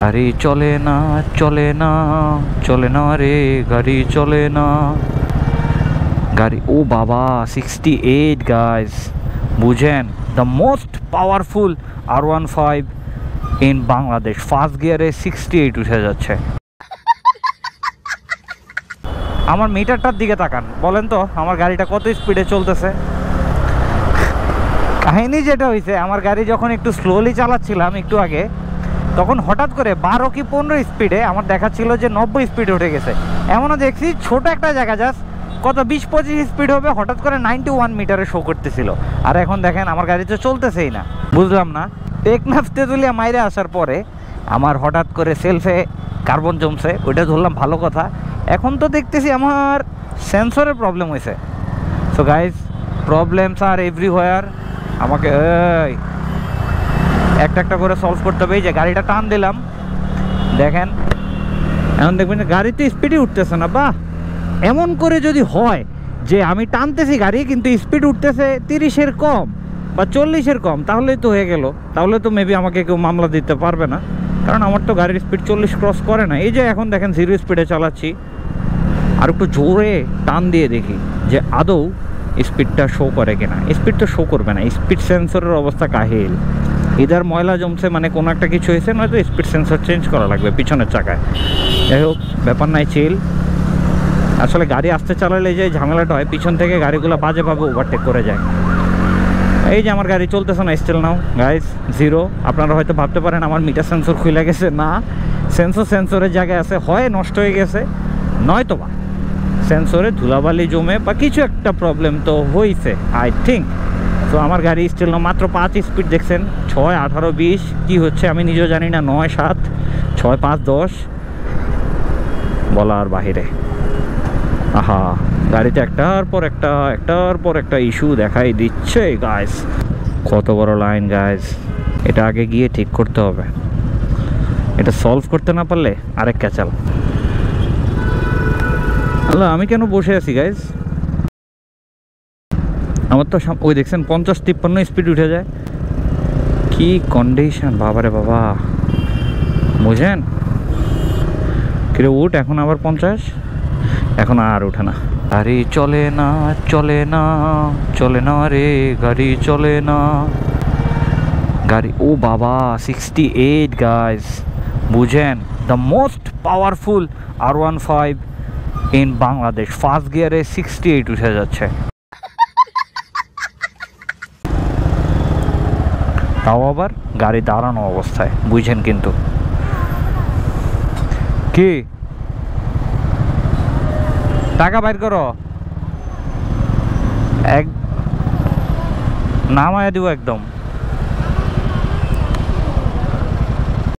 গাড়ি চলে না চলে না চলে না রে, গাড়ি চলে না গাড়ি। ও বাবা 68 গাইস, বুঝেন, the most powerful R15 in Bangladesh. First গিয়ারে 68 উঠে যাচ্ছে। আমার মিটারটার দিকে তাকান, বলেন তো আমার গাড়িটা কত স্পিডে চলতেছে। কাহিনী যেটা হয়েছে, আমার গাড়ি যখন একটু স্লোলি চালাচ্ছিলাম একটু আগে, তখন হঠাৎ করে 12 কি 15 স্পিডে আমার দেখাচ্ছিল যে 90 স্পিডে উঠে গেছে। এমনও দেখছি ছোট একটা জায়গা জাস্ট কত 20-25 স্পিড হবে, হঠাৎ করে 91 মিটারে শো করতেছিল। আর এখন দেখেন আমার গাড়ি তো চলতেছেই না। বুঝলাম না, টেকনাফ তেঁতুলিয়া মাইরে আসার পরে আমার হঠাৎ করে সেলফে কার্বন জমছে, ওইটা ধরলাম ভালো কথা। এখন তো দেখতেছি আমার সেন্সরের প্রবলেম হয়েছে। সো গাইজ, প্রবলেমস আর এভরিওয়্যার। আমাকে একটা একটা করে সলভ করতে হবে। এই যে গাড়িটা টান দিলাম, দেখেন এখন দেখবেন যে গাড়িতে স্পিডই উঠতেছে না। বাহ, এমন করে যদি হয় যে আমি টানতেছি গাড়ি কিন্তু স্পিড উঠতেছে 30-এর কম বা 40-এর কম, তাহলেই তো হয়ে গেল। তাহলে তো মেবি আমাকে কেউ মামলা দিতে পারবে না, কারণ আমার তো গাড়ির স্পিড 40 ক্রস করে না। এই যে এখন দেখেন 0 স্পিডে চালাচ্ছি, আর একটু জোরে টান দিয়ে দেখি যে আদৌ স্পিডটা শো করে কিনা। স্পিড তো শো করবে না, স্পিড সেন্সরের অবস্থা কাহিল। ইদার ময়লা জমছে, মানে কোনো একটা কিছু হয়েছে, নয়তো স্পিড সেন্সর চেঞ্জ করা লাগবে পিছনের চাকায়। যাই হোক, ব্যাপার নাই, চিল। আসলে গাড়ি আসতে চালালে যে ঝামেলাটা হয়, পিছন থেকে গাড়িগুলো বাজেভাবে ওভারটেক করে যায়। এই যে আমার গাড়ি চলতেছে না স্টিল নাও গাইস, 0। আপনারা হয়তো ভাবতে পারেন আমার মিটার সেন্সর খুলে গেছে। না, সেন্সরের জায়গায় আছে, হয় নষ্ট হয়ে গেছে, নয়তো বা সেন্সরে ধুলাবালি জমে বা কিছু একটা প্রবলেম তো হয়েছে আই থিঙ্ক। তো আমার গাড়ি স্টিল নাও মাত্র 5 স্পিড দেখছেন, 6, 18, 20 কি হচ্ছে আমি নিজেও জানি না, 9, 7, 6, 5, 10 বলার বাহিরে। আহা, গাড়িতে একটার পর একটা ইস্যু দেখাই দিচ্ছে গাইস। কত বড় লাইন গাইস, এটা আগে গিয়ে ঠিক করতে হবে। এটা সলভ করতে না পারলে আরেক ক্যাচাল। আল্লাহ, আমি কেন বসে আছি গাইস? আমার তো ওই দেখছেন 50-53 স্পিড উঠে যায়। কি কন্ডিশন বাবারে বাবা, বুঝেন? কিরে উঠ, এখন আবার 50, এখন আর উঠে না। গাড়ি চলে না চলে না চলে না রে, গাড়ি চলে না গাড়ি। ও বাবা 68 গাইস, বুঝেন, the most powerful R15 in Bangladesh. First গিয়ারে 68 উঠে যাচ্ছে। তাও আবার গাড়ি দাঁড়ানো অবস্থায়, বুঝেন? কিন্তু কি টাকা বাইর করো, এক নামায় দিব একদম।